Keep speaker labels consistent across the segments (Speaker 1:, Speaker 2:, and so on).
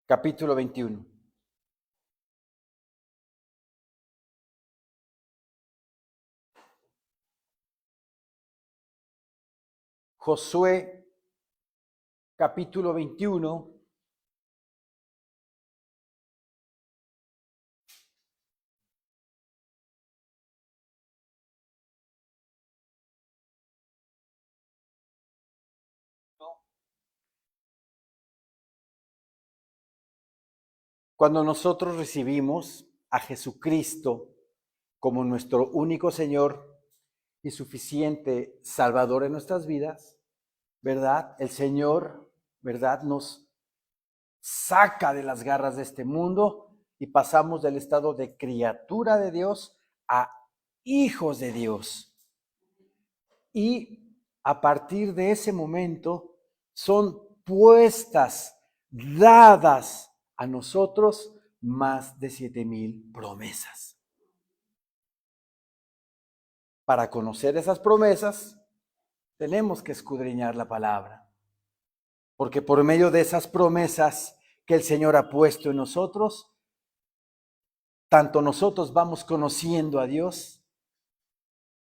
Speaker 1: capítulo 21. Josué, capítulo 21. Cuando nosotros recibimos a Jesucristo como nuestro único Señor y suficiente Salvador en nuestras vidas, ¿verdad? El Señor, ¿verdad? Nos saca de las garras de este mundo y pasamos del estado de criatura de Dios a hijos de Dios. Y a partir de ese momento son puestas, dadas a nosotros más de 7,000 promesas. Para conocer esas promesas, tenemos que escudriñar la palabra. Porque por medio de esas promesas que el Señor ha puesto en nosotros, tanto nosotros vamos conociendo a Dios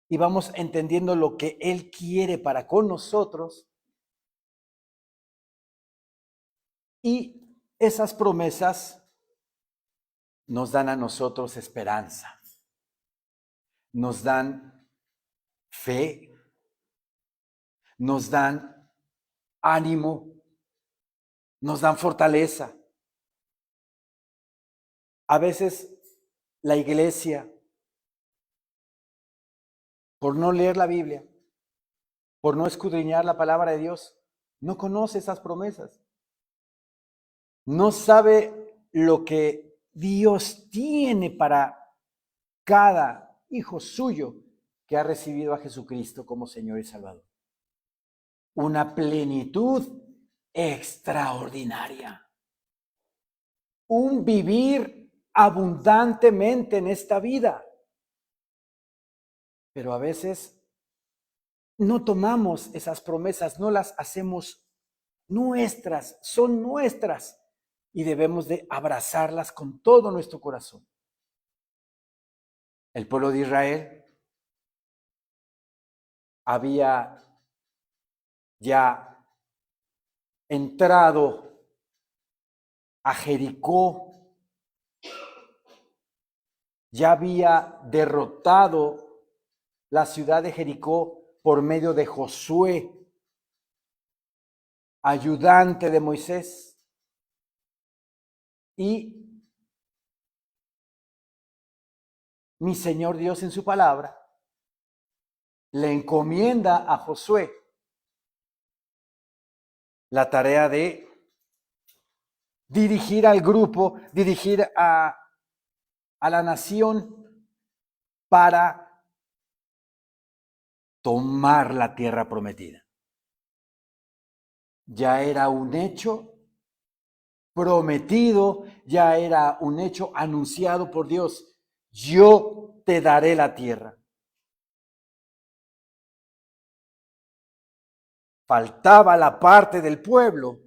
Speaker 1: y vamos entendiendo lo que Él quiere para con nosotros. Y esas promesas nos dan a nosotros esperanza, nos dan fe, nos dan ánimo, nos dan fortaleza. A veces la iglesia, por no leer la Biblia, por no escudriñar la palabra de Dios, no conoce esas promesas. No sabe lo que Dios tiene para cada hijo suyo que ha recibido a Jesucristo como Señor y Salvador. Una plenitud extraordinaria. Un vivir abundantemente en esta vida. Pero a veces no tomamos esas promesas, no las hacemos nuestras, son nuestras. Y debemos de abrazarlas con todo nuestro corazón. El pueblo de Israel había ya entrado a Jericó, ya había derrotado la ciudad de Jericó por medio de Josué, ayudante de Moisés. Y mi Señor Dios en su palabra le encomienda a Josué la tarea de dirigir al grupo, dirigir a la nación para tomar la tierra prometida. Ya era un hecho prometido, ya era un hecho anunciado por Dios. Yo te daré la tierra. Faltaba la parte del pueblo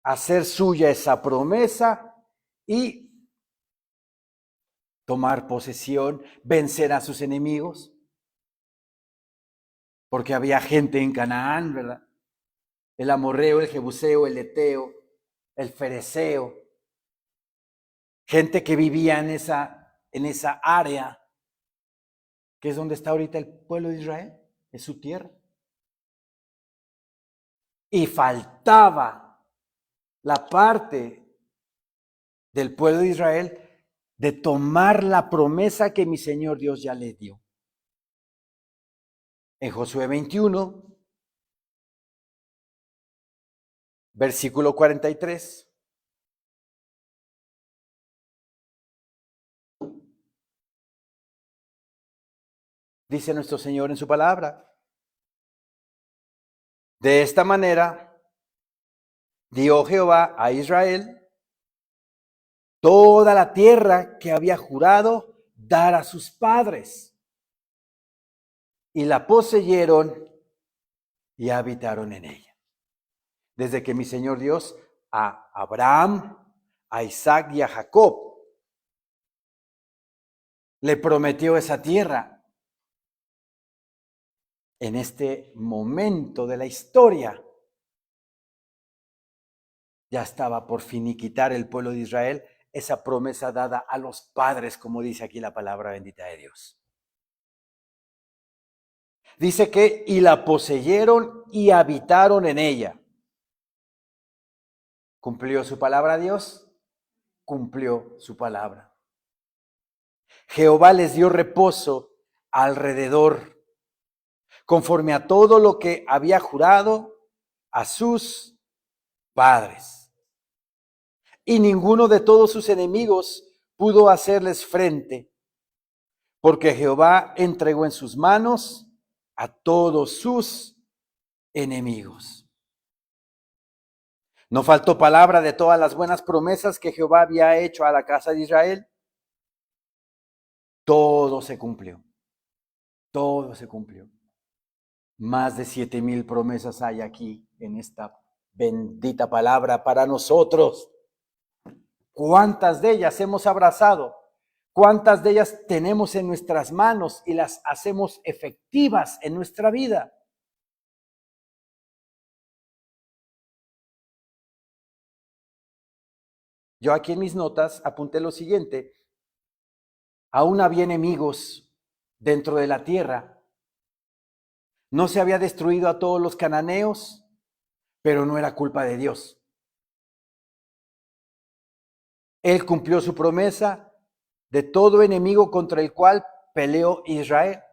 Speaker 1: hacer suya esa promesa y tomar posesión, vencer a sus enemigos, porque había gente en Canaán, ¿verdad? El amorreo, el jebuseo, el eteo, el fereceo, gente que vivía en esa área, que es donde está ahorita el pueblo de Israel, es su tierra. Y faltaba la parte del pueblo de Israel de tomar la promesa que mi Señor Dios ya le dio. En Josué 21, versículo 43. Dice nuestro Señor en su palabra: de esta manera dio Jehová a Israel toda la tierra que había jurado dar a sus padres, y la poseyeron y habitaron en ella. Desde que mi Señor Dios a Abraham, a Isaac y a Jacob. Le prometió esa tierra. En este momento de la historia, ya estaba por finiquitar el pueblo de Israel esa promesa dada a los padres, como dice aquí la palabra bendita de Dios. Dice que y la poseyeron y habitaron en ella. ¿Cumplió su palabra Dios? Cumplió su palabra. Jehová les dio reposo alrededor, conforme a todo lo que había jurado a sus padres. Y ninguno de todos sus enemigos pudo hacerles frente, porque Jehová entregó en sus manos a todos sus enemigos. No faltó palabra de todas las buenas promesas que Jehová había hecho a la casa de Israel. Todo se cumplió. Todo se cumplió. Más de 7,000 promesas hay aquí en esta bendita palabra para nosotros. ¿Cuántas de ellas hemos abrazado? ¿Cuántas de ellas tenemos en nuestras manos y las hacemos efectivas en nuestra vida? Yo aquí en mis notas apunté lo siguiente. Aún había enemigos dentro de la tierra. No se había destruido a todos los cananeos, pero no era culpa de Dios. Él cumplió su promesa de todo enemigo contra el cual peleó Israel.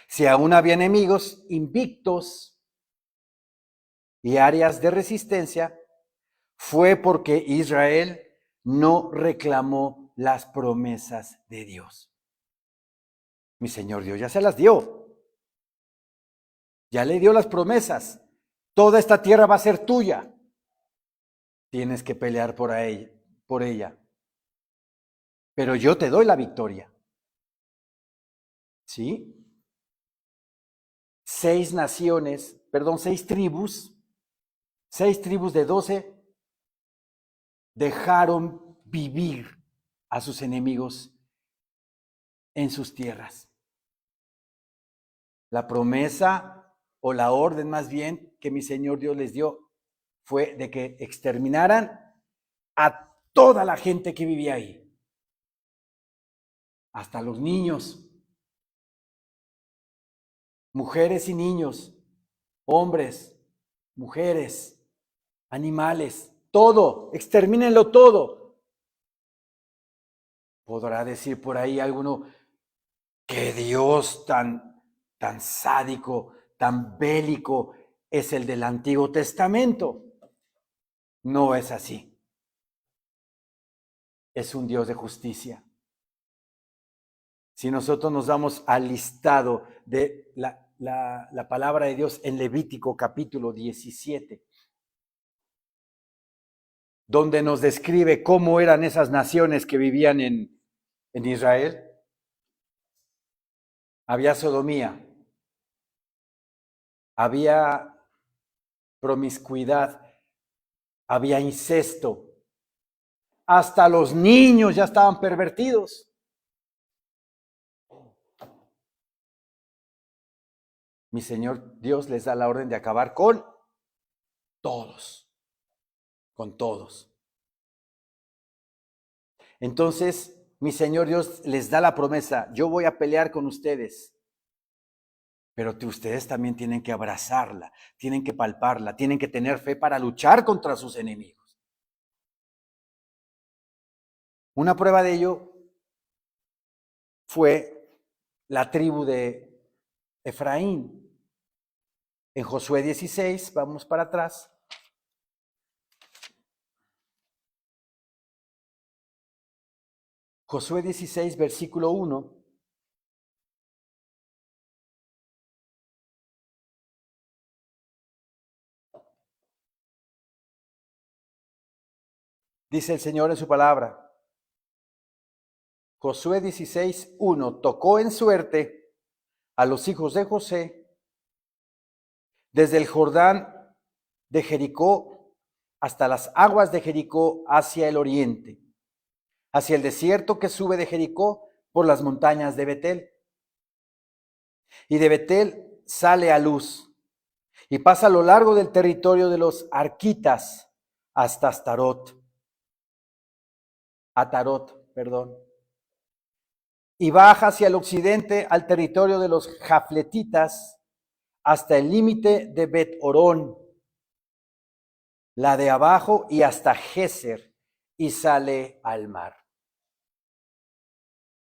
Speaker 1: Si aún había enemigos invictos y áreas de resistencia, fue porque Israel no reclamó las promesas de Dios. Mi Señor Dios ya se las dio. Ya le dio las promesas. Toda esta tierra va a ser tuya. Tienes que pelear por ella. Pero yo te doy la victoria. ¿Sí? 6 tribus de 12 dejaron vivir a sus enemigos en sus tierras. La promesa o la orden más bien que mi Señor Dios les dio fue de que exterminaran a toda la gente que vivía ahí, hasta los niños, mujeres y niños, hombres, mujeres, animales, todo, extermínenlo todo. Podrá decir por ahí alguno, que Dios tan sádico, tan bélico es el del Antiguo Testamento. No es así. Es un Dios de justicia. Si nosotros nos damos al listado de la palabra de Dios en Levítico capítulo 17, donde nos describe cómo eran esas naciones que vivían en Israel, había sodomía, había promiscuidad, había incesto, hasta los niños ya estaban pervertidos. Mi Señor Dios les da la orden de acabar con todos. Entonces, mi Señor Dios les da la promesa, yo voy a pelear con ustedes, pero ustedes también tienen que abrazarla, tienen que palparla, tienen que tener fe para luchar contra sus enemigos. Una prueba de ello fue la tribu de Efraín. En Josué 16, vamos para atrás. Josué 16, versículo 1. Dice el Señor en su palabra. Josué 16, 1. Tocó en suerte a los hijos de José desde el Jordán de Jericó hasta las aguas de Jericó hacia el oriente, hacia el desierto que sube de Jericó por las montañas de Betel. Y de Betel sale a Luz y pasa a lo largo del territorio de los arquitas hasta Atarot, perdón. Y baja hacia el occidente al territorio de los jafletitas hasta el límite de Bet-Orón, la de abajo, y hasta Geser, y sale al mar.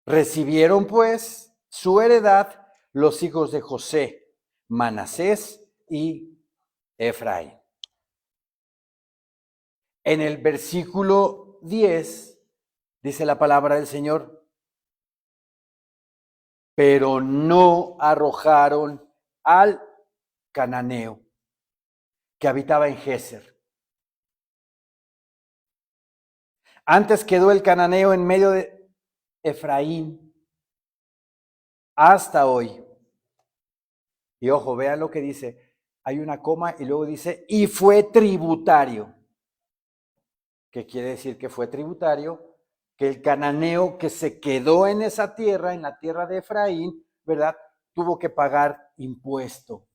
Speaker 1: Recibieron pues su heredad los hijos de José, Manasés y Efraín. En el versículo 10 dice la palabra del Señor: pero no arrojaron al cananeo que habitaba en Geser. Antes quedó el cananeo en medio de Efraín hasta hoy. Y ojo, vean lo que dice. Hay una coma y luego dice, y fue tributario. ¿Qué quiere decir que fue tributario? Que el cananeo que se quedó en esa tierra, en la tierra de Efraín, ¿verdad? Tuvo que pagar impuesto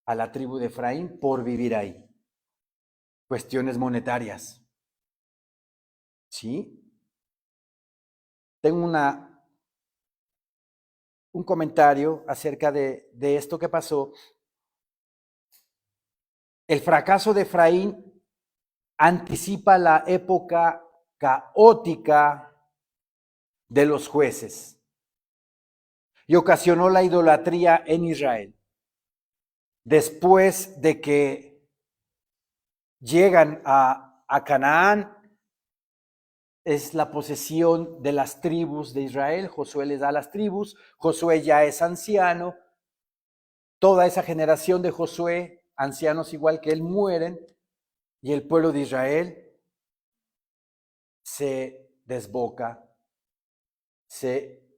Speaker 1: a la tribu de Efraín por vivir ahí. Cuestiones monetarias. ¿Sí? Tengo un comentario acerca de esto que pasó. El fracaso de Efraín anticipa la época caótica de los jueces y ocasionó la idolatría en Israel. Después de que llegan a Canaán, es la posesión de las tribus de Israel. Josué les da las tribus. Josué ya es anciano. Toda esa generación de Josué, ancianos igual que él, mueren. Y el pueblo de Israel se desboca, se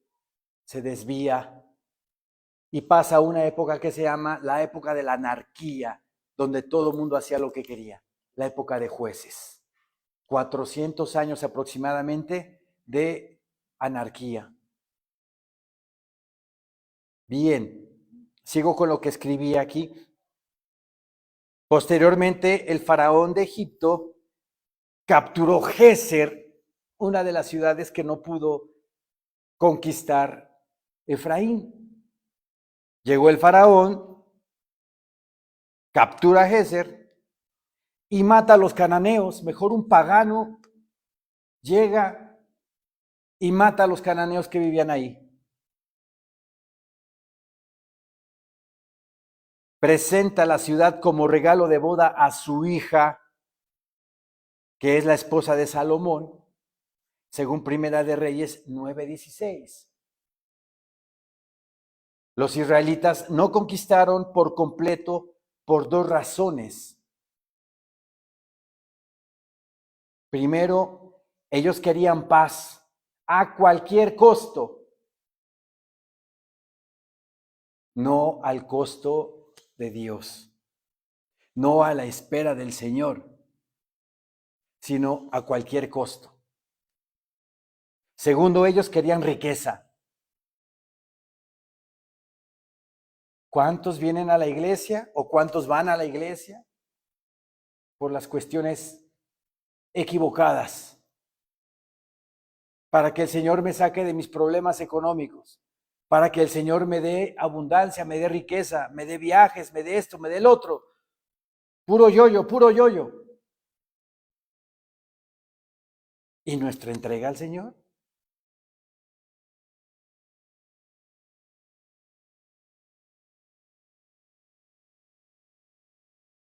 Speaker 1: desvía y pasa a una época que se llama la época de la anarquía, donde todo el mundo hacía lo que quería. La época de jueces. 400 años aproximadamente de anarquía. Bien, sigo con lo que escribí aquí. Posteriormente, el faraón de Egipto capturó Geser, una de las ciudades que no pudo conquistar Efraín. Llegó el faraón, captura Geser y mata a los cananeos. Mejor un pagano llega y mata a los cananeos que vivían ahí. Presenta la ciudad como regalo de boda a su hija, que es la esposa de Salomón, según Primera de Reyes 9:16. Los israelitas no conquistaron por completo por dos razones. Primero, ellos querían paz a cualquier costo, no al costo de Dios, no a la espera del Señor, sino a cualquier costo. Segundo, ellos querían riqueza. ¿Cuántos vienen a la iglesia o cuántos van a la iglesia por las cuestiones equivocadas? Para que el Señor me saque de mis problemas económicos, para que el Señor me dé abundancia, me dé riqueza, me dé viajes, me dé esto, me dé el otro. Puro yoyo, puro yoyo. ¿Y nuestra entrega al Señor?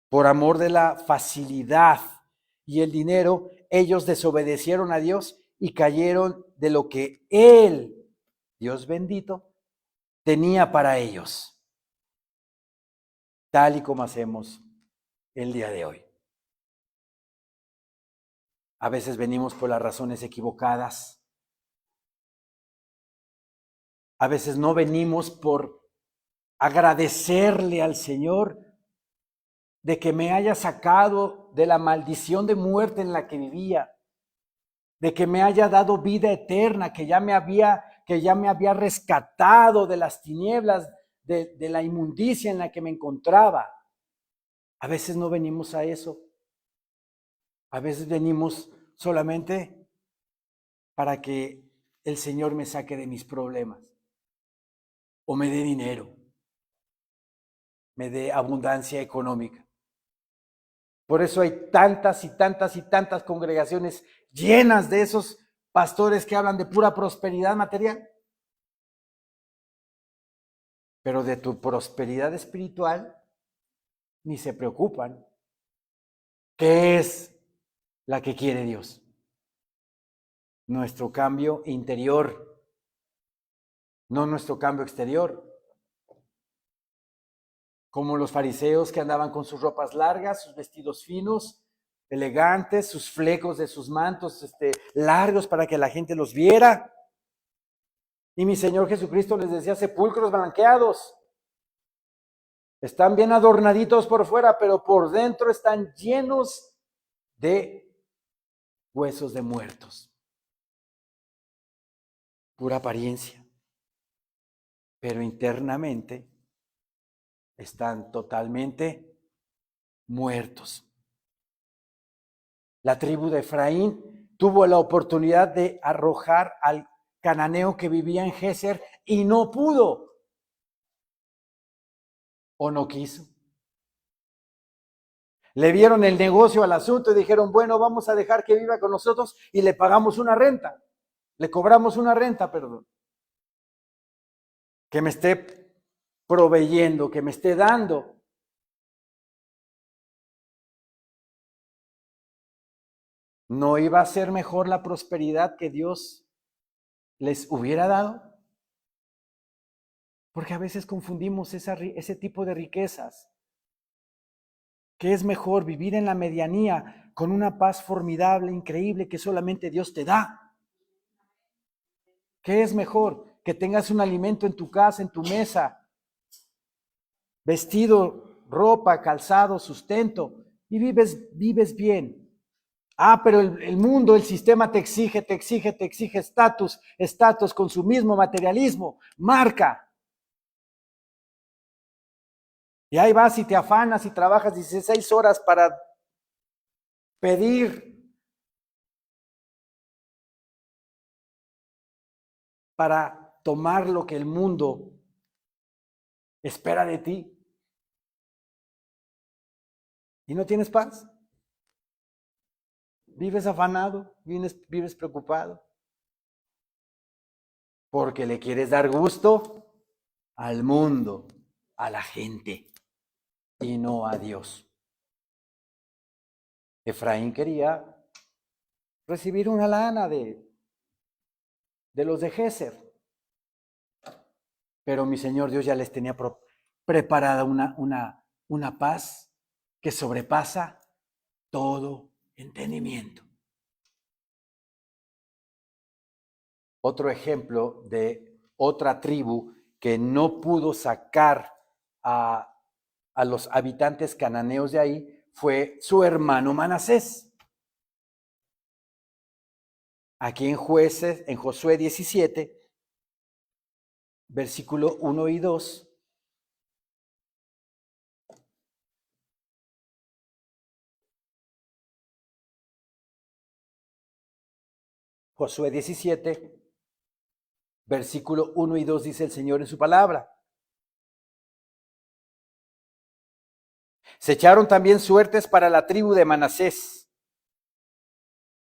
Speaker 1: Por amor de la facilidad y el dinero, ellos desobedecieron a Dios y cayeron de lo que Él, Dios bendito, tenía para ellos, tal y como hacemos el día de hoy. A veces venimos por las razones equivocadas. A veces no venimos por agradecerle al Señor de que me haya sacado de la maldición de muerte en la que vivía, de que me haya dado vida eterna, que ya me había rescatado de las tinieblas, de la inmundicia en la que me encontraba. A veces no venimos a eso. A veces venimos solamente para que el Señor me saque de mis problemas, o me dé dinero, me dé abundancia económica. Por eso hay tantas y tantas y tantas congregaciones llenas de esos pastores que hablan de pura prosperidad material. Pero de tu prosperidad espiritual ni se preocupan. ¿Qué es la que quiere Dios? Nuestro cambio interior, no nuestro cambio exterior. Como los fariseos que andaban con sus ropas largas, sus vestidos finos, elegantes, sus flecos de sus mantos largos para que la gente los viera. Y mi Señor Jesucristo les decía: sepulcros blanqueados. Están bien adornaditos por fuera, pero por dentro están llenos de huesos de muertos. Pura apariencia. Pero internamente están totalmente muertos. La tribu de Efraín tuvo la oportunidad de arrojar al cananeo que vivía en Géser y no pudo. ¿O no quiso? Le vieron el negocio al asunto y dijeron: bueno, vamos a dejar que viva con nosotros y le pagamos una renta. Le cobramos una renta, perdón. Que me esté proveyendo, que me esté dando. ¿No iba a ser mejor la prosperidad que Dios les hubiera dado? Porque a veces confundimos ese tipo de riquezas. ¿Qué es mejor? Vivir en la medianía con una paz formidable, increíble, que solamente Dios te da. ¿Qué es mejor? Que tengas un alimento en tu casa, en tu mesa, vestido, ropa, calzado, sustento, y vives bien. Pero el mundo, el sistema te exige estatus, consumismo, materialismo, marca. Y ahí vas y te afanas y trabajas 16 horas para pedir, para tomar lo que el mundo espera de ti. ¿Y no tienes paz? ¿Vives afanado? ¿Vives preocupado? Porque le quieres dar gusto al mundo, a la gente, y no a Dios. Efraín quería recibir una lana de los de Géser, pero mi Señor Dios ya les tenía preparada una paz que sobrepasa todo entendimiento. Otro ejemplo de otra tribu que no pudo sacar a los habitantes cananeos de ahí fue su hermano Manasés. Aquí en Josué 17, versículo 1 y 2. Josué 17, versículo 1 y 2 dice el Señor en su palabra: se echaron también suertes para la tribu de Manasés,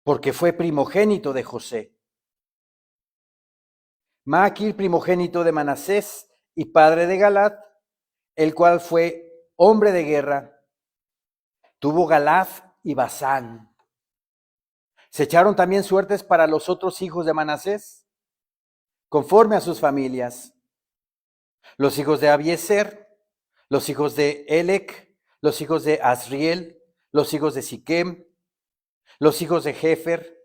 Speaker 1: porque fue primogénito de José. Maquir, primogénito de Manasés y padre de Galaad, el cual fue hombre de guerra, tuvo Galaad y Basán. Se echaron también suertes para los otros hijos de Manasés, conforme a sus familias: los hijos de Abiezer, los hijos de Elec, los hijos de Asriel, los hijos de Siquem, los hijos de Jefer,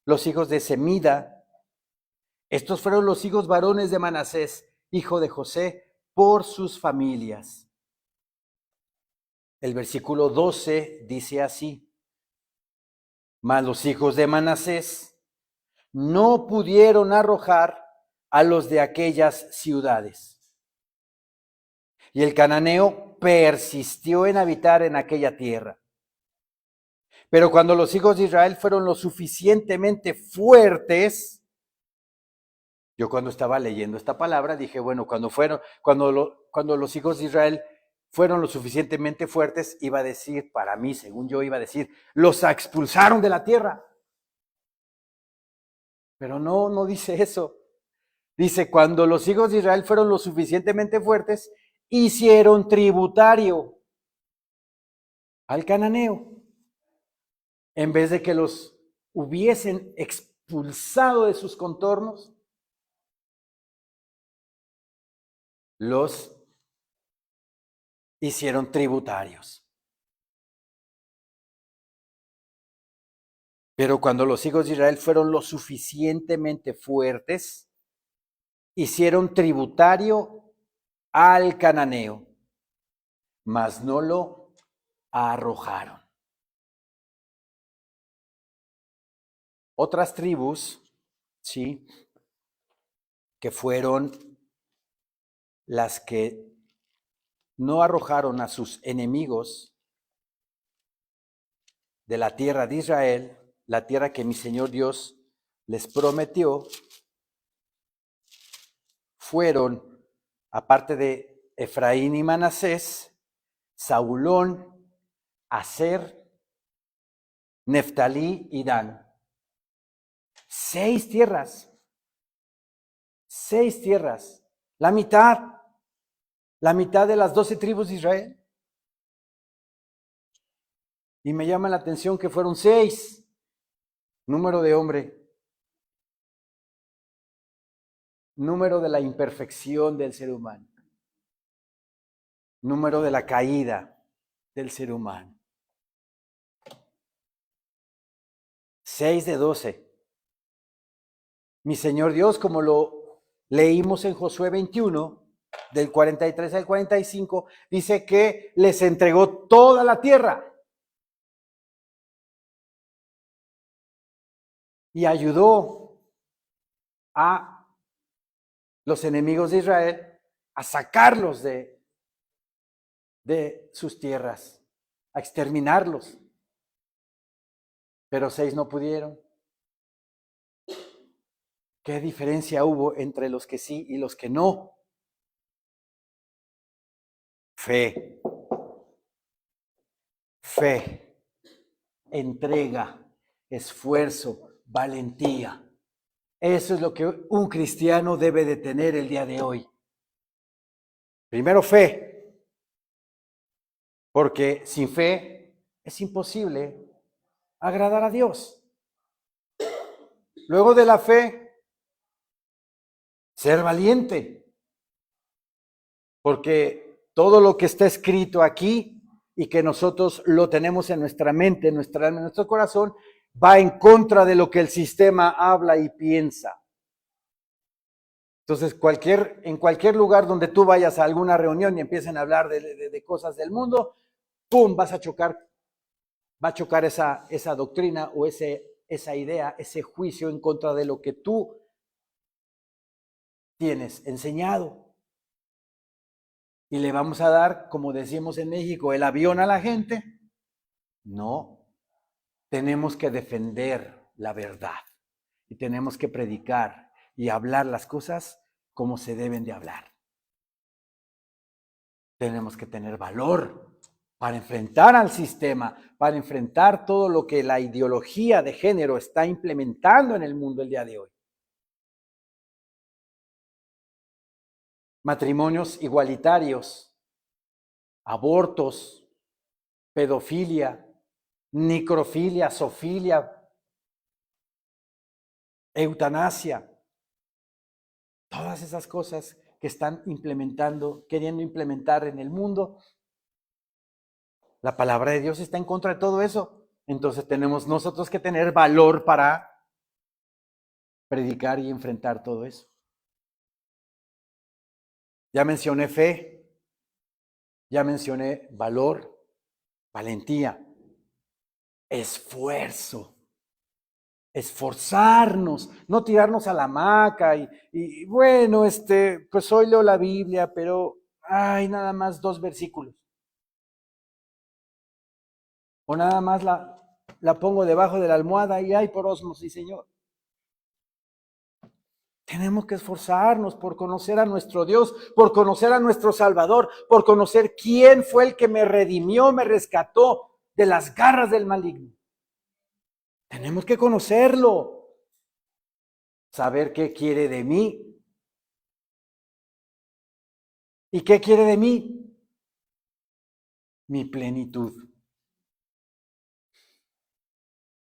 Speaker 1: los hijos de Semida. Estos fueron los hijos varones de Manasés, hijo de José, por sus familias. El versículo 12 dice así: mas los hijos de Manasés no pudieron arrojar a los de aquellas ciudades. Y el cananeo persistió en habitar en aquella tierra. Pero cuando los hijos de Israel fueron lo suficientemente fuertes, yo cuando estaba leyendo esta palabra dije, bueno, cuando los hijos de Israel fueron lo suficientemente fuertes, iba a decir, para mí, según yo iba a decir, los expulsaron de la tierra. Pero no dice eso. Dice, cuando los hijos de Israel fueron lo suficientemente fuertes, hicieron tributario al cananeo. En vez de que los hubiesen expulsado de sus contornos, los hicieron tributarios. Pero cuando los hijos de Israel fueron lo suficientemente fuertes, hicieron tributario al cananeo, mas no lo arrojaron. Otras tribus, sí, que fueron las que no arrojaron a sus enemigos de la tierra de Israel, la tierra que mi Señor Dios les prometió, fueron, aparte de Efraín y Manasés, Zabulón, Aser, Neftalí y Dan. 6 tierras. 6 tierras. La mitad de las 12 tribus de Israel. Y me llama la atención que fueron 6. Número de hombre. Número de la imperfección del ser humano. Número de la caída del ser humano. 6 de 12. Mi Señor Dios, como lo leímos en Josué 21, del 43 al 45, dice que les entregó toda la tierra. Y ayudó a los enemigos de Israel a sacarlos de sus tierras, a exterminarlos. Pero 6 no pudieron. ¿Qué diferencia hubo entre los que sí y los que no? Fe, entrega, esfuerzo, valentía. Eso es lo que un cristiano debe de tener el día de hoy. Primero fe, porque sin fe es imposible agradar a Dios. Luego de la fe, ser valiente, porque todo lo que está escrito aquí y que nosotros lo tenemos en nuestra mente, en nuestra alma, en nuestro corazón, va en contra de lo que el sistema habla y piensa. Entonces, en cualquier lugar donde tú vayas a alguna reunión y empiecen a hablar de cosas del mundo, ¡pum!, va a chocar esa doctrina o esa idea, ese juicio en contra de lo que tú tienes enseñado. Y le vamos a dar, como decimos en México, el avión a la gente. No, tenemos que defender la verdad y tenemos que predicar y hablar las cosas como se deben de hablar. Tenemos que tener valor para enfrentar al sistema, para enfrentar todo lo que la ideología de género está implementando en el mundo el día de hoy. Matrimonios igualitarios, abortos, pedofilia, necrofilia, zoofilia, eutanasia, todas esas cosas que están queriendo implementar en el mundo. La palabra de Dios está en contra de todo eso. Entonces tenemos nosotros que tener valor para predicar y enfrentar todo eso. Ya mencioné fe, ya mencioné valor, valentía, esfuerzo, esforzarnos, no tirarnos a la hamaca y bueno, pues hoy leo la Biblia, pero hay nada más 2 versículos. O nada más la pongo debajo de la almohada y ay, por ósmosis, Señor. Tenemos que esforzarnos por conocer a nuestro Dios, por conocer a nuestro Salvador, por conocer quién fue el que me redimió, me rescató de las garras del maligno. Tenemos que conocerlo, saber qué quiere de mí. ¿Y qué quiere de mí? Mi plenitud.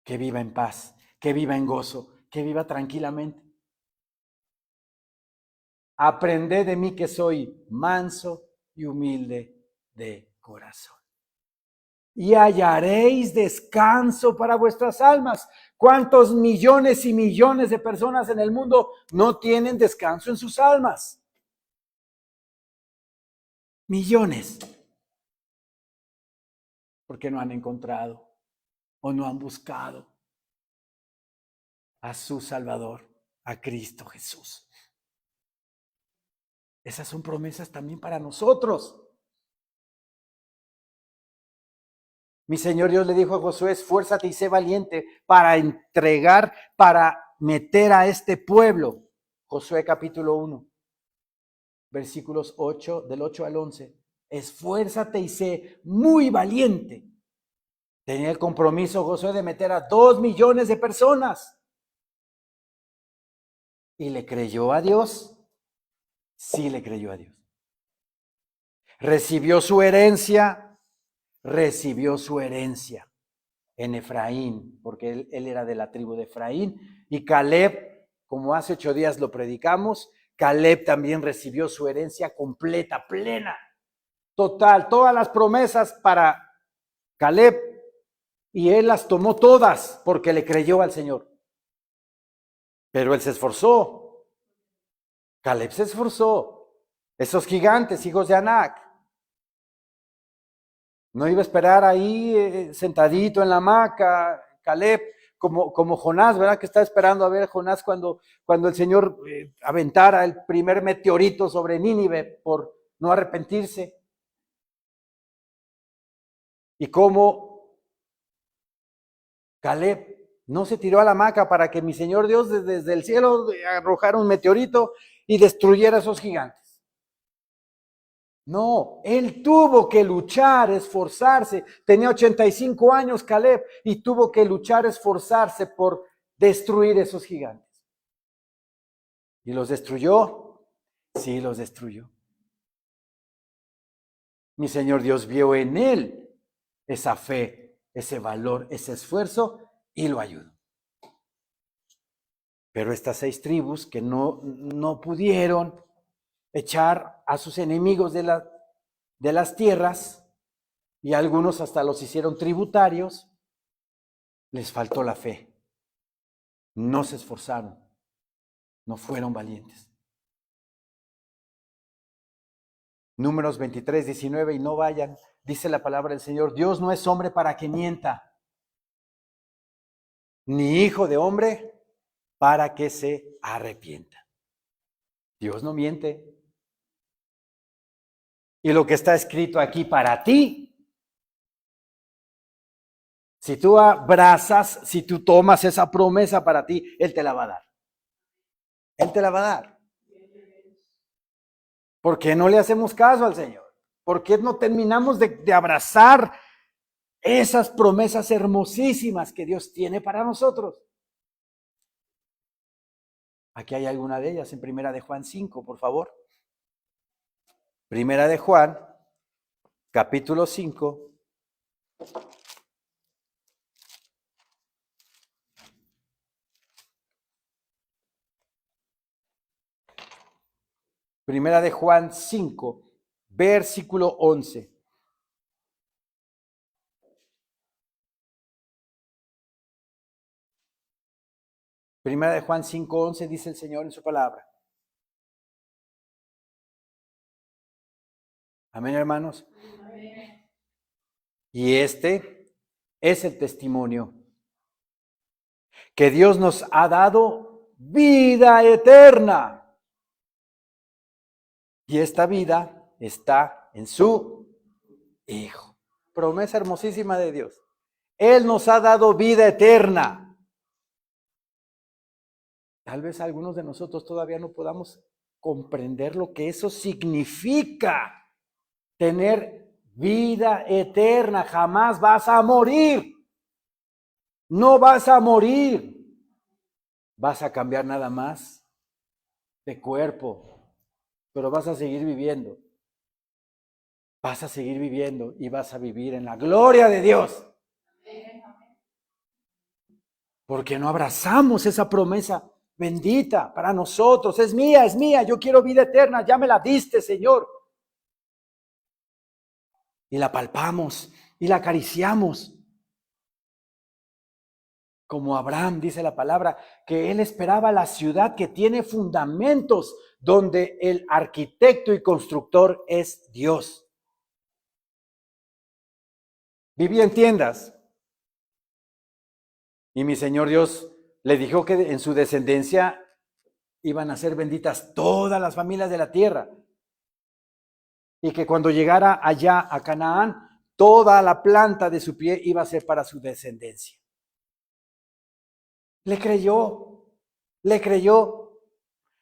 Speaker 1: Que viva en paz, que viva en gozo, que viva tranquilamente. Aprended de mí que soy manso y humilde de corazón. Y hallaréis descanso para vuestras almas. ¿Cuántos millones y millones de personas en el mundo no tienen descanso en sus almas? Millones. Porque no han encontrado o no han buscado a su Salvador, a Cristo Jesús. Esas son promesas también para nosotros. Mi Señor Dios le dijo a Josué, esfuérzate y sé valiente para entregar, para meter a este pueblo. Josué capítulo 1, versículos 8, del 8 al 11. Esfuérzate y sé muy valiente. Tenía el compromiso Josué de meter a 2 millones de personas. ¿Y le creyó a Dios? Sí le creyó a Dios. Recibió su herencia en Efraín, porque él era de la tribu de Efraín, y Caleb, como hace 8 días lo predicamos, Caleb también recibió su herencia completa, plena, total, todas las promesas para Caleb, y él las tomó todas porque le creyó al Señor. Pero él se esforzó, Caleb se esforzó, esos gigantes, hijos de Anac. No iba a esperar ahí sentadito en la hamaca, Caleb, como Jonás, ¿verdad? Que está esperando a ver Jonás cuando el Señor aventara el primer meteorito sobre Nínive por no arrepentirse. Y cómo Caleb no se tiró a la hamaca para que mi Señor Dios desde el cielo arrojara un meteorito y destruyera a esos gigantes. No, él tuvo que luchar, esforzarse. Tenía 85 años Caleb y tuvo que luchar, esforzarse por destruir esos gigantes. ¿Y los destruyó? Sí, los destruyó. Mi Señor Dios vio en él esa fe, ese valor, ese esfuerzo y lo ayudó. Pero estas 6 tribus que no pudieron echar a sus enemigos de las tierras, y algunos hasta los hicieron tributarios, les faltó la fe. No se esforzaron, no fueron valientes. Números 23, 19, y no vayan, dice la palabra del Señor, Dios no es hombre para que mienta, ni hijo de hombre para que se arrepienta. Dios no miente. Y lo que está escrito aquí para ti, si tú abrazas, si tú tomas esa promesa para ti, Él te la va a dar. Él te la va a dar. ¿Por qué no le hacemos caso al Señor? ¿Por qué no terminamos de abrazar esas promesas hermosísimas que Dios tiene para nosotros? Aquí hay alguna de ellas en Primera de Juan 5, por favor. Primera de Juan, capítulo 5. Primera de Juan 5, versículo 11. Primera de Juan 5, 11 dice el Señor en su palabra. Amén, hermanos. Amén. Y este es el testimonio, que Dios nos ha dado vida eterna. Y esta vida está en su Hijo. Promesa hermosísima de Dios. Él nos ha dado vida eterna. Tal vez algunos de nosotros todavía no podamos comprender lo que eso significa. Tener vida eterna. Jamás vas a morir. No vas a morir. Vas a cambiar nada más de cuerpo, pero vas a seguir viviendo. Vas a seguir viviendo y vas a vivir en la gloria de Dios. Porque no abrazamos esa promesa bendita para nosotros. Es mía, yo quiero vida eterna, ya me la diste, Señor. Y la palpamos y la acariciamos. Como Abraham, dice la palabra, que él esperaba la ciudad que tiene fundamentos, donde el arquitecto y constructor es Dios. Vivía en tiendas. Y mi Señor Dios le dijo que en su descendencia iban a ser benditas todas las familias de la tierra. Y que cuando llegara allá a Canaán, toda la planta de su pie iba a ser para su descendencia. Le creyó,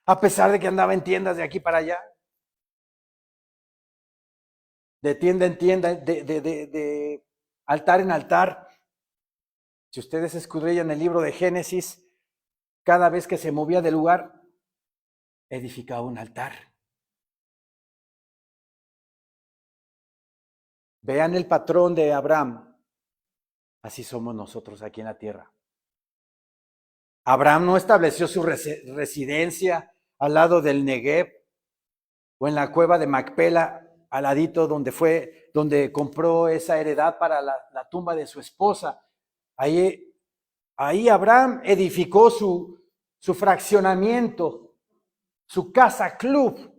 Speaker 1: a pesar de que andaba en tiendas de aquí para allá. De tienda en tienda, de altar en altar. Si ustedes escudriñan el libro de Génesis, cada vez que se movía del lugar, edificaba un altar. Vean el patrón de Abraham. Así somos nosotros aquí en la tierra. Abraham no estableció su residencia al lado del Negev o en la cueva de Macpela, al ladito donde compró esa heredad para la tumba de su esposa. Ahí Abraham edificó su fraccionamiento, su casa club,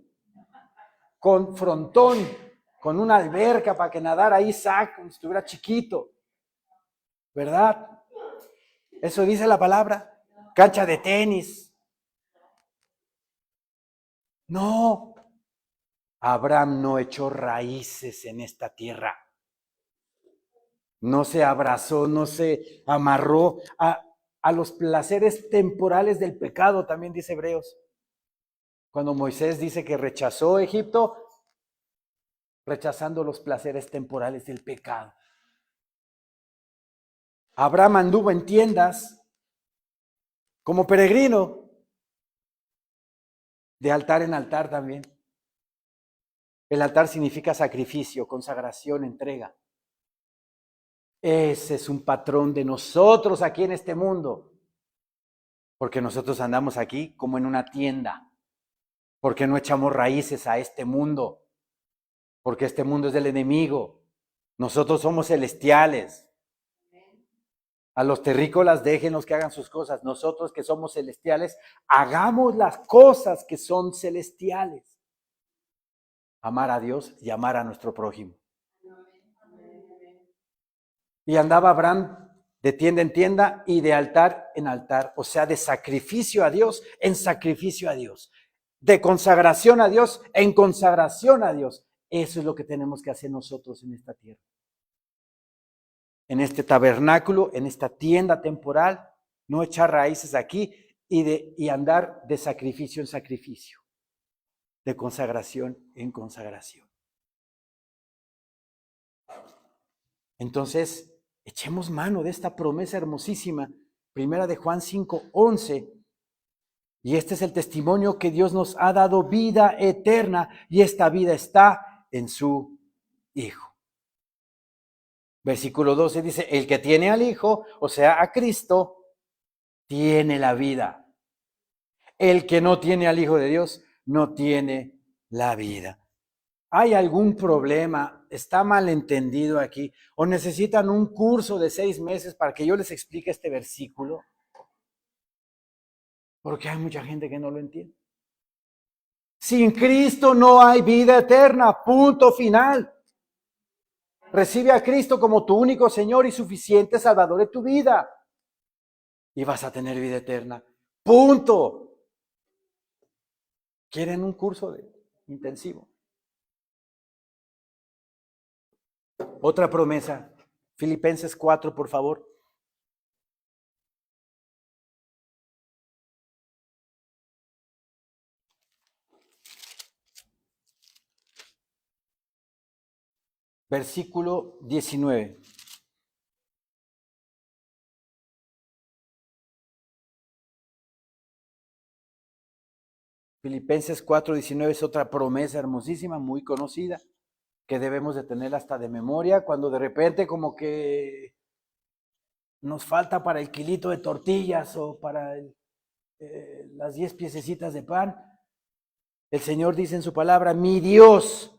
Speaker 1: con frontón, con una alberca para que nadara Isaac cuando estuviera chiquito. ¿Verdad? Eso dice la palabra. Cancha de tenis. No. Abraham no echó raíces en esta tierra. No se abrazó, no se amarró a los placeres temporales del pecado, también dice Hebreos. Cuando Moisés dice que rechazó Egipto, rechazando los placeres temporales del pecado. Abraham anduvo en tiendas como peregrino, de altar en altar también. El altar significa sacrificio, consagración, entrega. Ese es un patrón de nosotros aquí en este mundo. Porque nosotros andamos aquí como en una tienda. Porque no echamos raíces a este mundo. Porque este mundo es del enemigo. Nosotros somos celestiales. A los terrícolas déjenlos que hagan sus cosas. Nosotros que somos celestiales, hagamos las cosas que son celestiales. Amar a Dios y amar a nuestro prójimo. Y andaba Abraham de tienda en tienda y de altar en altar, o sea, de sacrificio a Dios en sacrificio a Dios, de consagración a Dios en consagración a Dios. Eso es lo que tenemos que hacer nosotros en esta tierra. En este tabernáculo, en esta tienda temporal, no echar raíces aquí y andar de sacrificio en sacrificio, de consagración en consagración. Entonces, echemos mano de esta promesa hermosísima, primera de Juan 5:11. Y este es el testimonio que Dios nos ha dado vida eterna y esta vida está en su Hijo. Versículo 12 dice, el que tiene al Hijo, o sea, a Cristo, tiene la vida. El que no tiene al Hijo de Dios, no tiene la vida. ¿Hay algún problema? ¿Está mal entendido aquí? ¿O necesitan un curso de 6 meses para que yo les explique este versículo? Porque hay mucha gente que no lo entiende. Sin Cristo no hay vida eterna, punto final. Recibe a Cristo como tu único Señor y suficiente Salvador de tu vida. Y vas a tener vida eterna. Punto. ¿Quieren un curso intensivo? Otra promesa. Filipenses 4, por favor. Versículo 19. Filipenses 4:19 es otra promesa hermosísima, muy conocida, que debemos de tener hasta de memoria, cuando de repente como que nos falta para el kilito de tortillas o para las 10 piececitas de pan. El Señor dice en su palabra, mi Dios.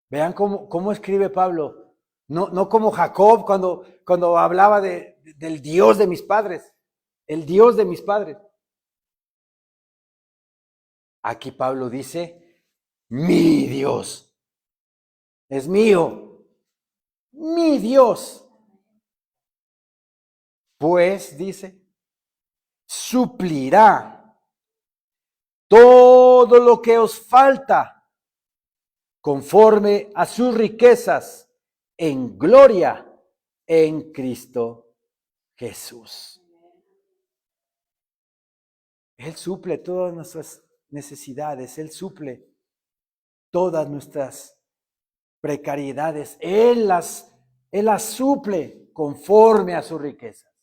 Speaker 1: Vean cómo escribe Pablo. No como Jacob cuando hablaba del Dios de mis padres. El Dios de mis padres. Aquí Pablo dice, mi Dios. Es mío. Mi Dios. Pues, dice, suplirá todo lo que os falta conforme a sus riquezas en gloria en Cristo Jesús. Él suple todas nuestras necesidades, Él suple todas nuestras precariedades, Él las suple conforme a sus riquezas.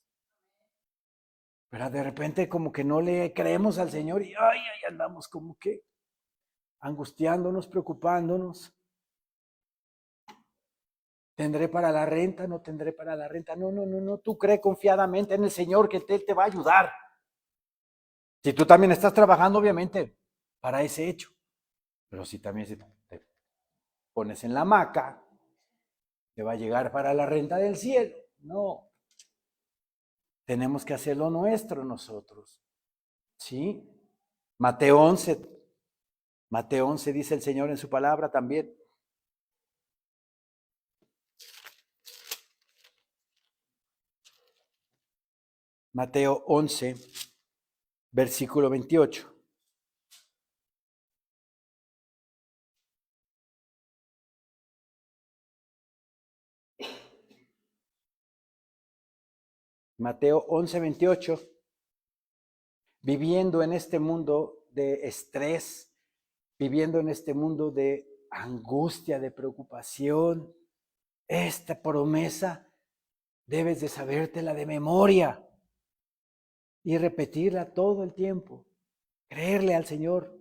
Speaker 1: Pero de repente como que no le creemos al Señor y andamos como que angustiándonos, preocupándonos. ¿Tendré para la renta? ¿No tendré para la renta? No. Tú cree confiadamente en el Señor que Él te va a ayudar. Si tú también estás trabajando, obviamente, para ese hecho. Pero si también te pones en la hamaca, te va a llegar para la renta del cielo. No. Tenemos que hacerlo nuestro nosotros. ¿Sí? Mateo 11 dice el Señor en su palabra también. Mateo 11, versículo 28. Mateo 11, 28. Viviendo en este mundo de estrés, viviendo en este mundo de angustia, de preocupación, esta promesa debes de sabértela de memoria y repetirla todo el tiempo. Creerle al Señor,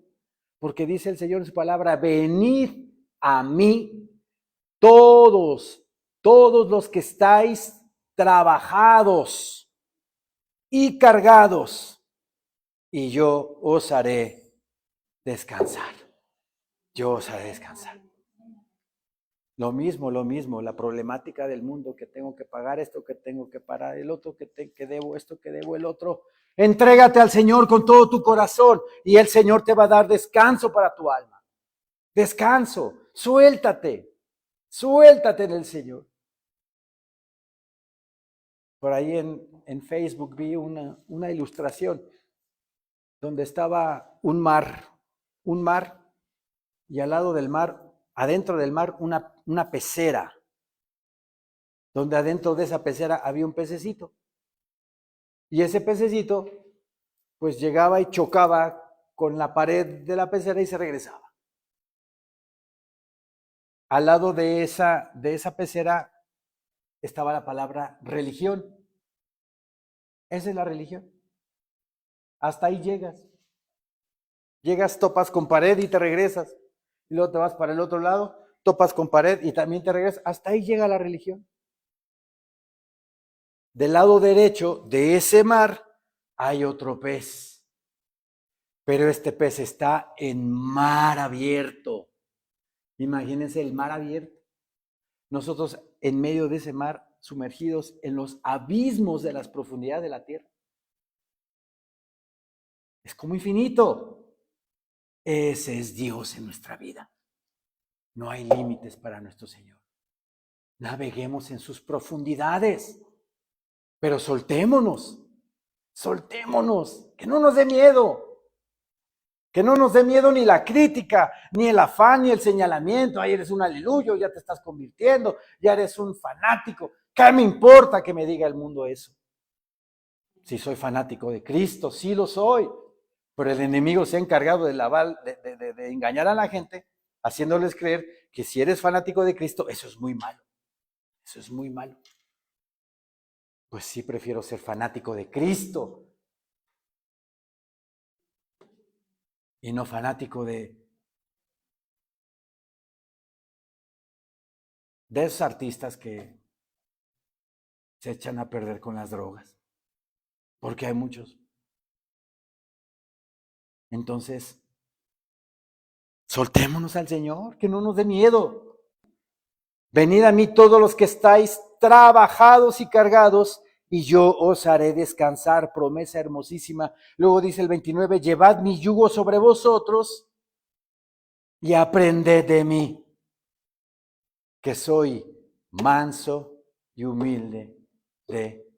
Speaker 1: porque dice el Señor en su palabra, venid a mí todos los que estáis trabajados y cargados, y yo os haré descansar. Yo os haré descansar. Lo mismo, la problemática del mundo, que tengo que pagar esto, que tengo que pagar el otro, que debo esto, que debo el otro. Entrégate al Señor con todo tu corazón y el Señor te va a dar descanso para tu alma. Descanso, suéltate en el Señor. Por ahí en Facebook vi una ilustración donde estaba un mar, y al lado del mar, adentro del mar, una pecera, donde adentro de esa pecera había un pececito. Y ese pececito, pues llegaba y chocaba con la pared de la pecera y se regresaba. Al lado de esa pecera estaba la palabra religión. Esa es la religión. Hasta ahí llegas. Llegas, topas con pared y te regresas. Y luego te vas para el otro lado, topas con pared y también te regresas. Hasta ahí llega la religión. Del lado derecho de ese mar hay otro pez. Pero este pez está en mar abierto. Imagínense el mar abierto. Nosotros en medio de ese mar, sumergidos en los abismos de las profundidades de la tierra. Es como infinito. Ese es Dios en nuestra vida. No hay límites para nuestro Señor. naveguemos en sus profundidades. Pero soltémonos, que no nos dé miedo. Que no nos dé miedo ni la crítica, ni el afán, ni el señalamiento. Ay, eres un aleluyo, ya te estás convirtiendo, ya eres un fanático. ¿Qué me importa que me diga el mundo eso? Si soy fanático de Cristo, sí lo soy. Pero el enemigo se ha encargado de engañar a la gente, haciéndoles creer que si eres fanático de Cristo, eso es muy malo. Eso es muy malo. Pues sí, prefiero ser fanático de Cristo y no fanático de esos artistas que se echan a perder con las drogas, porque hay muchos. Entonces, soltémonos al Señor, que no nos dé miedo. Venid a mí todos los que estáis trabajados y cargados, y yo os haré descansar, promesa hermosísima. Luego dice el 29, llevad mi yugo sobre vosotros y aprended de mí, que soy manso y humilde de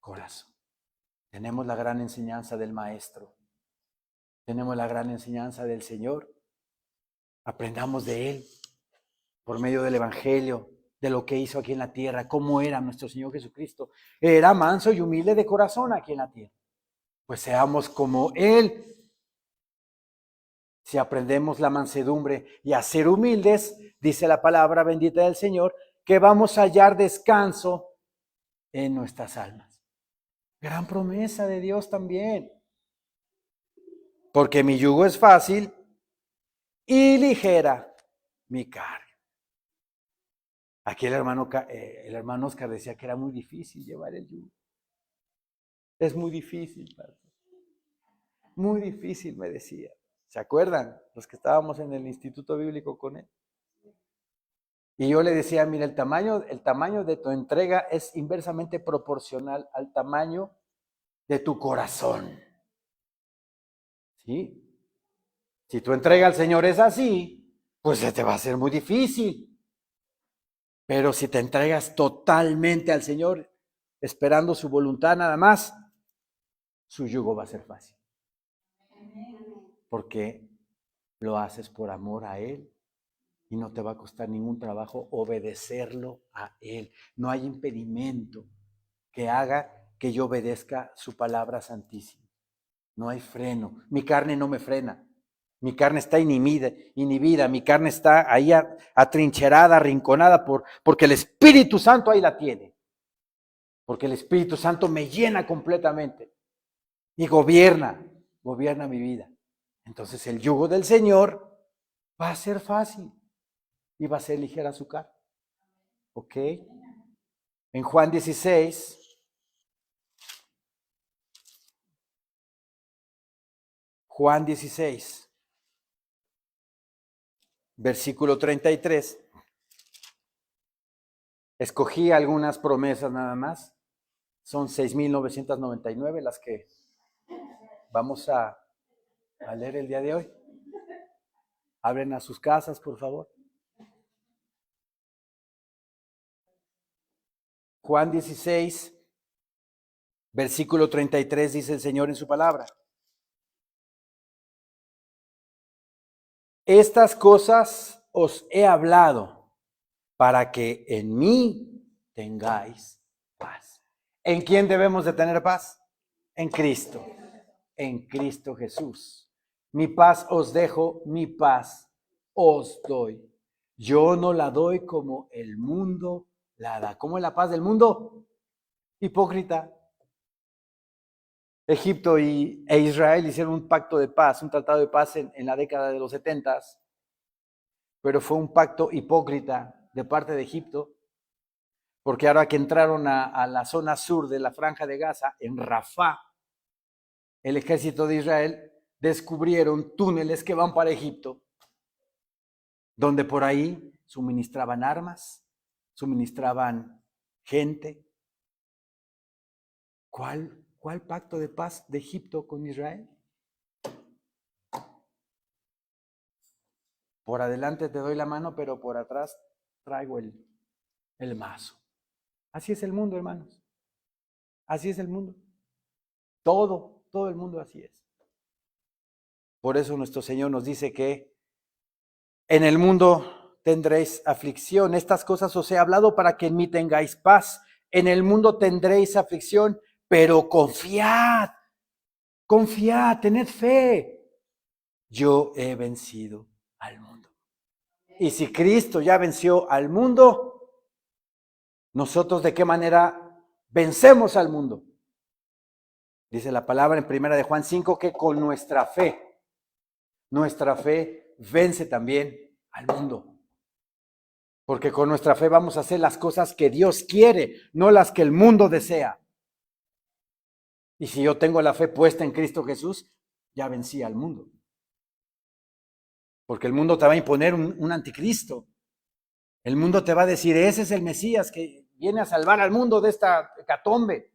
Speaker 1: corazón. Tenemos la gran enseñanza del Maestro. Tenemos la gran enseñanza del Señor. Aprendamos de Él por medio del Evangelio, de lo que hizo aquí en la tierra, cómo era nuestro Señor Jesucristo. Era manso y humilde de corazón aquí en la tierra. Pues seamos como Él. Si aprendemos la mansedumbre y a ser humildes, dice la palabra bendita del Señor, que vamos a hallar descanso en nuestras almas. Gran promesa de Dios también. Porque mi yugo es fácil y ligera mi carga. Aquí el hermano Oscar decía que era muy difícil llevar el yugo. Es muy difícil, padre. Muy difícil, me decía. ¿Se acuerdan? Los que estábamos en el instituto bíblico con él. Y yo le decía, mira, el tamaño de tu entrega es inversamente proporcional al tamaño de tu corazón. ¿Sí? Si tu entrega al Señor es así, pues se te va a hacer muy difícil. Pero si te entregas totalmente al Señor, esperando su voluntad nada más, su yugo va a ser fácil. Porque lo haces por amor a Él y no te va a costar ningún trabajo obedecerlo a Él. No hay impedimento que haga que yo obedezca su palabra santísima. No hay freno. Mi carne no me frena. Mi carne está inhibida. Mi carne está ahí atrincherada, arrinconada porque el Espíritu Santo ahí la tiene. Porque el Espíritu Santo me llena completamente y gobierna mi vida. Entonces el yugo del Señor va a ser fácil y va a ser ligera su carga. ¿Ok? En Juan 16, versículo 33. Escogí algunas promesas nada más. Son 6,999 las que vamos a leer el día de hoy. Abren a sus casas, por favor. Juan 16, versículo 33 dice el Señor en su palabra. Estas cosas os he hablado para que en mí tengáis paz. ¿En quién debemos de tener paz? En Cristo. En Cristo Jesús. Mi paz os dejo, mi paz os doy. Yo no la doy como el mundo la da. ¿Cómo es la paz del mundo? Hipócrita. Egipto e Israel hicieron un pacto de paz, un tratado de paz en la década de los 70, pero fue un pacto hipócrita de parte de Egipto, porque ahora que entraron a la zona sur de la Franja de Gaza, en Rafah, el ejército de Israel descubrieron túneles que van para Egipto, donde por ahí suministraban armas, suministraban gente. ¿Cuál pacto de paz de Egipto con Israel? Por adelante te doy la mano, pero por atrás traigo el mazo. Así es el mundo, hermanos. Así es el mundo. Todo el mundo así es. Por eso nuestro Señor nos dice que en el mundo tendréis aflicción. Estas cosas os he hablado para que en mí tengáis paz. En el mundo tendréis aflicción, pero confiad, tened fe. Yo he vencido al mundo. Y si Cristo ya venció al mundo, nosotros ¿de qué manera vencemos al mundo? Dice la palabra en 1 de Juan 5 que con nuestra fe vence también al mundo. Porque con nuestra fe vamos a hacer las cosas que Dios quiere, no las que el mundo desea. Y si yo tengo la fe puesta en Cristo Jesús, ya vencí al mundo. Porque el mundo te va a imponer un anticristo. El mundo te va a decir, ese es el Mesías que viene a salvar al mundo de esta hecatombe.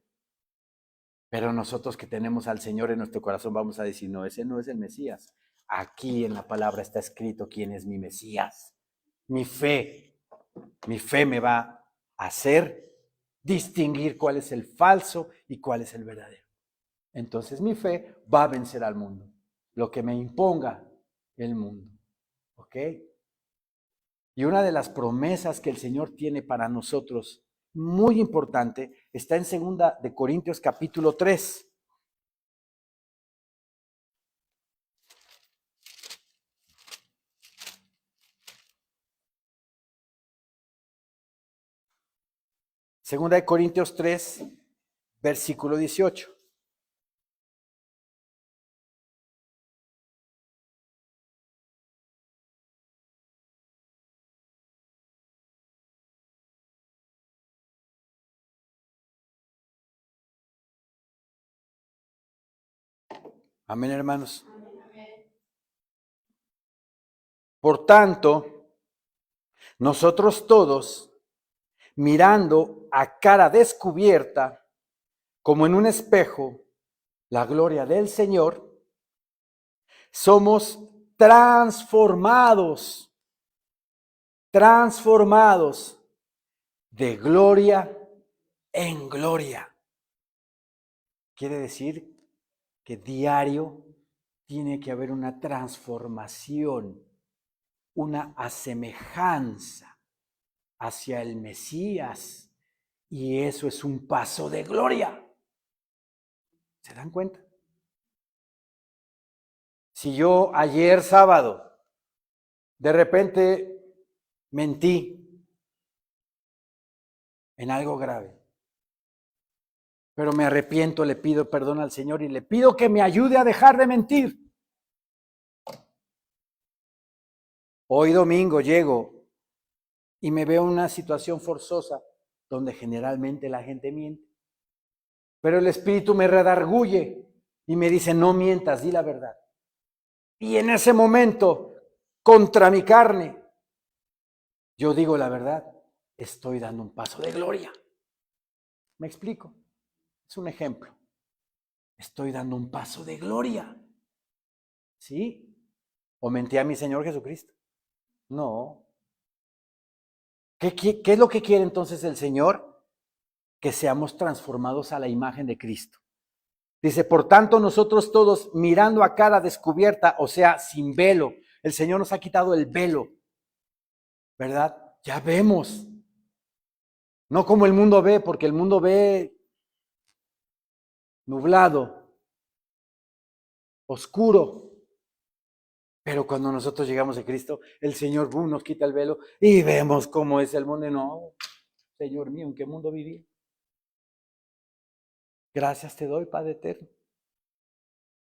Speaker 1: Pero nosotros que tenemos al Señor en nuestro corazón vamos a decir, no, ese no es el Mesías. Aquí en la palabra está escrito quién es mi Mesías. Mi fe me va a hacer distinguir cuál es el falso y cuál es el verdadero. Entonces mi fe va a vencer al mundo, lo que me imponga el mundo. ¿Ok? Y una de las promesas que el Señor tiene para nosotros, muy importante, está en 2 de Corintios capítulo 3. Segunda de Corintios 3, versículo 18. Amén, hermanos. Por tanto, nosotros todos, mirando a cara descubierta, como en un espejo, la gloria del Señor, somos transformados de gloria en gloria. Quiere decir que diario tiene que haber una transformación, una asemejanza hacia el Mesías, y eso es un paso de gloria. ¿Se dan cuenta? Si yo ayer sábado de repente mentí en algo grave, pero me arrepiento, le pido perdón al Señor y le pido que me ayude a dejar de mentir. Hoy domingo llego y me veo en una situación forzosa donde generalmente la gente miente. Pero el Espíritu me redarguye y me dice, no mientas, di la verdad. Y en ese momento, contra mi carne, yo digo la verdad, estoy dando un paso de gloria. ¿Me explico? Es un ejemplo. Estoy dando un paso de gloria. ¿Sí? ¿O mentí a mi Señor Jesucristo? No. ¿Qué es lo que quiere entonces el Señor? Que seamos transformados a la imagen de Cristo. Dice, por tanto, nosotros todos mirando a cara descubierta, o sea, sin velo. El Señor nos ha quitado el velo, ¿verdad? Ya vemos. No como el mundo ve, porque el mundo ve nublado, oscuro. Pero cuando nosotros llegamos a Cristo, el Señor boom, nos quita el velo y vemos cómo es el mundo. No, Señor mío, ¿en qué mundo viví? Gracias te doy, Padre eterno.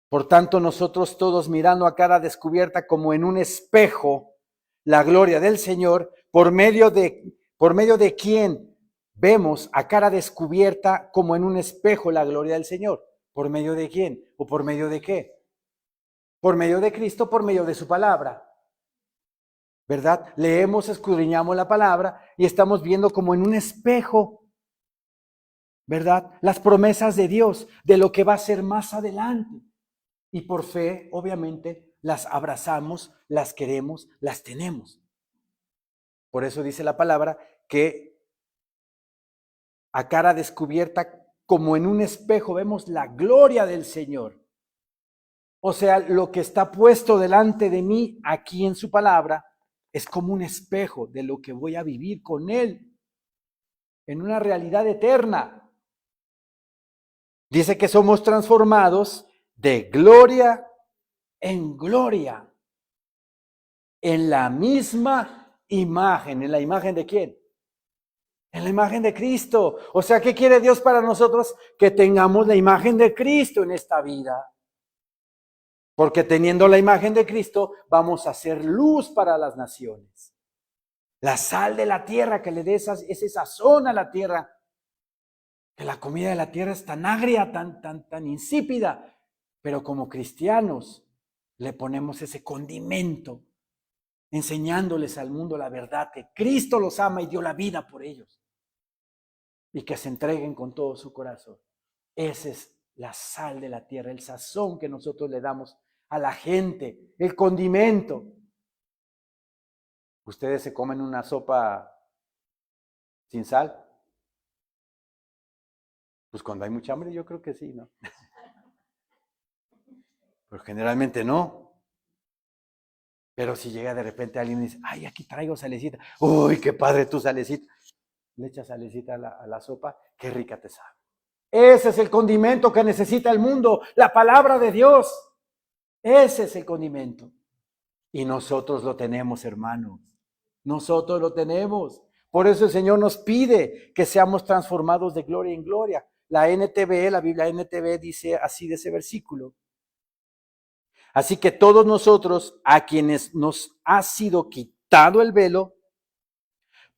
Speaker 1: Por tanto, nosotros todos mirando a cara descubierta como en un espejo la gloria del Señor, por medio de quien vemos a cara descubierta como en un espejo la gloria del Señor. ¿Por medio de quién? ¿O por medio de qué? Por medio de Cristo, por medio de su palabra. ¿Verdad? Leemos, escudriñamos la palabra y estamos viendo como en un espejo, ¿verdad? Las promesas de Dios, de lo que va a ser más adelante. Y por fe, obviamente, las abrazamos, las queremos, las tenemos. Por eso dice la palabra que a cara descubierta, como en un espejo, vemos la gloria del Señor. O sea, lo que está puesto delante de mí aquí en su palabra es como un espejo de lo que voy a vivir con Él en una realidad eterna. Dice que somos transformados de gloria en gloria, en la misma imagen. ¿En la imagen de quién? En la imagen de Cristo. O sea, ¿qué quiere Dios para nosotros? Que tengamos la imagen de Cristo en esta vida. Porque teniendo la imagen de Cristo, vamos a ser luz para las naciones. La sal de la tierra, que le dé ese sazón a la tierra. Que la comida de la tierra es tan agria, tan insípida. Pero como cristianos le ponemos ese condimento, enseñándoles al mundo la verdad, que Cristo los ama y dio la vida por ellos. Y que se entreguen con todo su corazón. Esa es la sal de la tierra, el sazón que nosotros le damos a la gente, el condimento. ¿Ustedes se comen una sopa sin sal? Pues cuando hay mucha hambre yo creo que sí, ¿no? Pero generalmente no. Pero si llega de repente alguien y dice, ay, aquí traigo salecita. Uy, qué padre tu salecita. Le echas salecita a la sopa, qué rica te sabe. Ese es el condimento que necesita el mundo, la palabra de Dios. Ese es el condimento. Y nosotros lo tenemos, hermanos. Nosotros lo tenemos. Por eso el Señor nos pide que seamos transformados de gloria en gloria. La NTV, la Biblia NTV dice así de ese versículo. Así que todos nosotros, a quienes nos ha sido quitado el velo,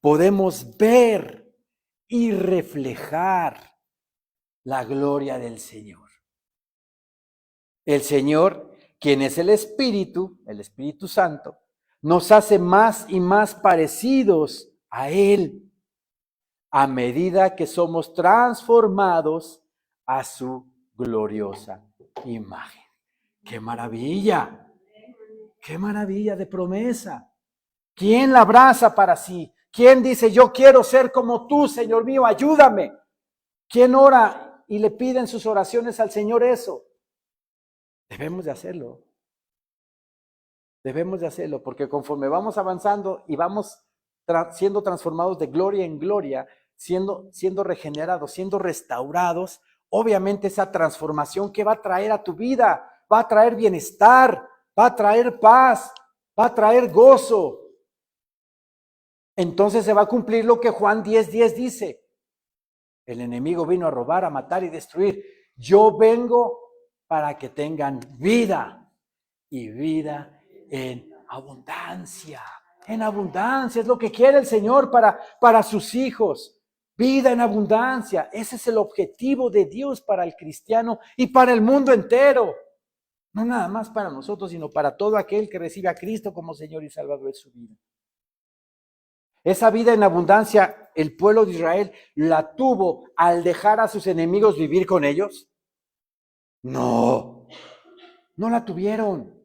Speaker 1: podemos ver y reflejar la gloria del Señor. El Señor, quien es el Espíritu Santo, nos hace más y más parecidos a Él a medida que somos transformados a su gloriosa imagen. ¡Qué maravilla! ¡Qué maravilla de promesa! ¿Quién la abraza para sí? ¿Quién dice, yo quiero ser como tú, Señor mío, ayúdame? ¿Quién ora y le pide en sus oraciones al Señor eso? Debemos de hacerlo. Debemos de hacerlo, porque conforme vamos avanzando y vamos siendo transformados de gloria en gloria, siendo regenerados, siendo restaurados, obviamente esa transformación que va a traer a tu vida, va a traer bienestar, va a traer paz, va a traer gozo. Entonces se va a cumplir lo que Juan 10:10 dice. El enemigo vino a robar, a matar y destruir. Yo vengo para que tengan vida y vida en abundancia. En abundancia es lo que quiere el Señor para sus hijos. Vida en abundancia. Ese es el objetivo de Dios para el cristiano y para el mundo entero. No nada más para nosotros, sino para todo aquel que recibe a Cristo como Señor y Salvador de su vida. Esa vida en abundancia, el pueblo de Israel la tuvo al dejar a sus enemigos vivir con ellos. No la tuvieron.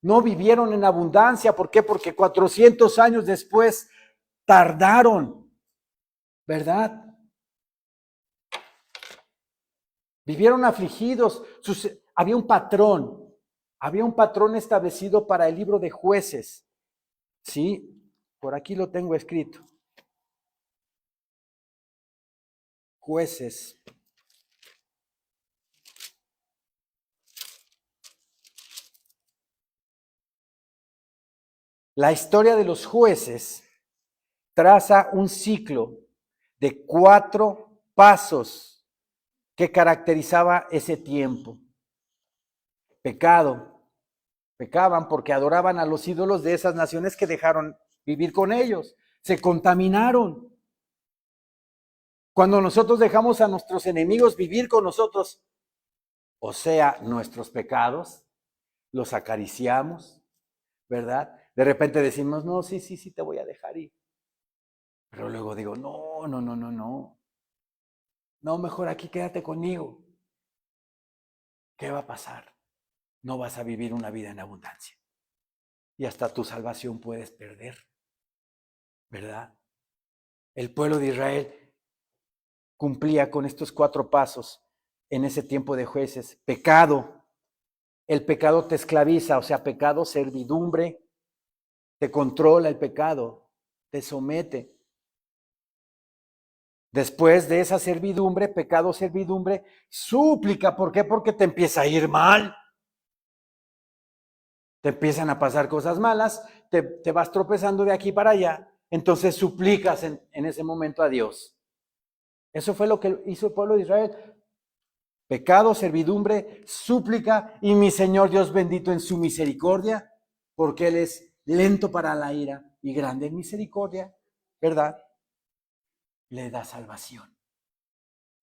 Speaker 1: No vivieron en abundancia. ¿Por qué? Porque 400 años después tardaron, ¿verdad? Vivieron afligidos. Había un patrón establecido para el libro de Jueces. ¿Sí? Por aquí lo tengo escrito. Jueces. La historia de los jueces traza un ciclo de 4 pasos que caracterizaba ese tiempo. Pecaban porque adoraban a los ídolos de esas naciones que dejaron vivir con ellos. Se contaminaron. Cuando nosotros dejamos a nuestros enemigos vivir con nosotros, o sea, nuestros pecados, los acariciamos, ¿verdad? De repente decimos, no, sí, te voy a dejar ir. Pero luego digo, no. No, mejor aquí quédate conmigo. ¿Qué va a pasar? No vas a vivir una vida en abundancia. Y hasta tu salvación puedes perder, ¿verdad? El pueblo de Israel cumplía con estos 4 pasos en ese tiempo de Jueces. Pecado. El pecado te esclaviza, o sea, pecado, servidumbre, te controla el pecado, te somete. Después de esa servidumbre, pecado, servidumbre, súplica. ¿Por qué? Porque te empieza a ir mal. Te empiezan a pasar cosas malas, te vas tropezando de aquí para allá. Entonces suplicas en ese momento a Dios. Eso fue lo que hizo el pueblo de Israel. Pecado, servidumbre, súplica, y mi Señor Dios bendito en su misericordia, porque Él es lento para la ira y grande en misericordia, ¿verdad? Le da salvación.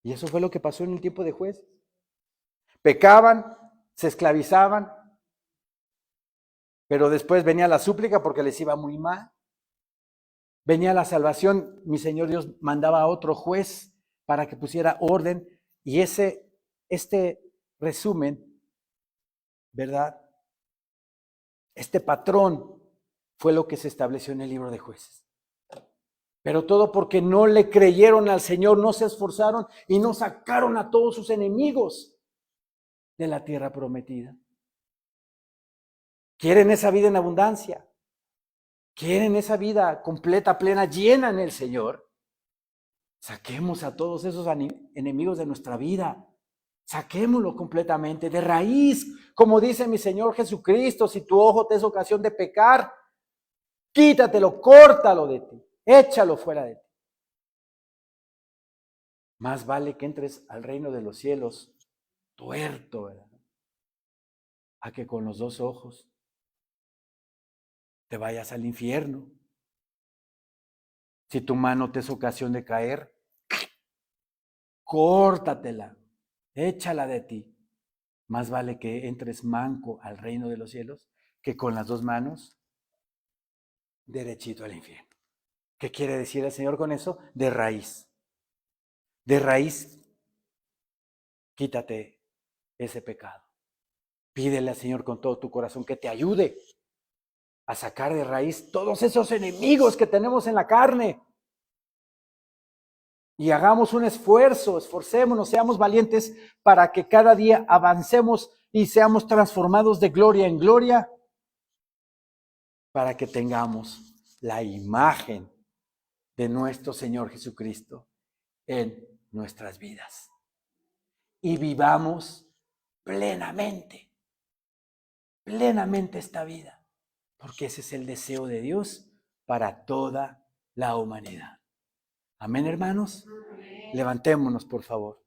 Speaker 1: Y eso fue lo que pasó en el tiempo de Jueces. Pecaban, se esclavizaban, pero después venía la súplica porque les iba muy mal. Venía la salvación, mi Señor Dios mandaba a otro juez para que pusiera orden, y este resumen, ¿verdad? Este patrón fue lo que se estableció en el libro de Jueces. Pero todo porque no le creyeron al Señor, no se esforzaron y no sacaron a todos sus enemigos de la tierra prometida. Quieren esa vida en abundancia, quieren esa vida completa, plena, llena en el Señor. Saquemos a todos esos enemigos de nuestra vida. Saquémoslo completamente, de raíz, como dice mi Señor Jesucristo: si tu ojo te es ocasión de pecar, quítatelo, córtalo de ti, échalo fuera de ti. Más vale que entres al reino de los cielos tuerto, ¿verdad?, a que con los 2 ojos te vayas al infierno. Si tu mano te es ocasión de caer, córtatela, échala de ti. Más vale que entres manco al reino de los cielos que con las 2 manos derechito al infierno. ¿Qué quiere decir el Señor con eso? De raíz. De raíz, quítate ese pecado. Pídele al Señor con todo tu corazón que te ayude a sacar de raíz todos esos enemigos que tenemos en la carne. Y hagamos un esfuerzo, esforcémonos, seamos valientes para que cada día avancemos y seamos transformados de gloria en gloria, para que tengamos la imagen de nuestro Señor Jesucristo en nuestras vidas. Y vivamos plenamente esta vida, porque ese es el deseo de Dios para toda la humanidad. Amén, hermanos. Levantémonos, por favor.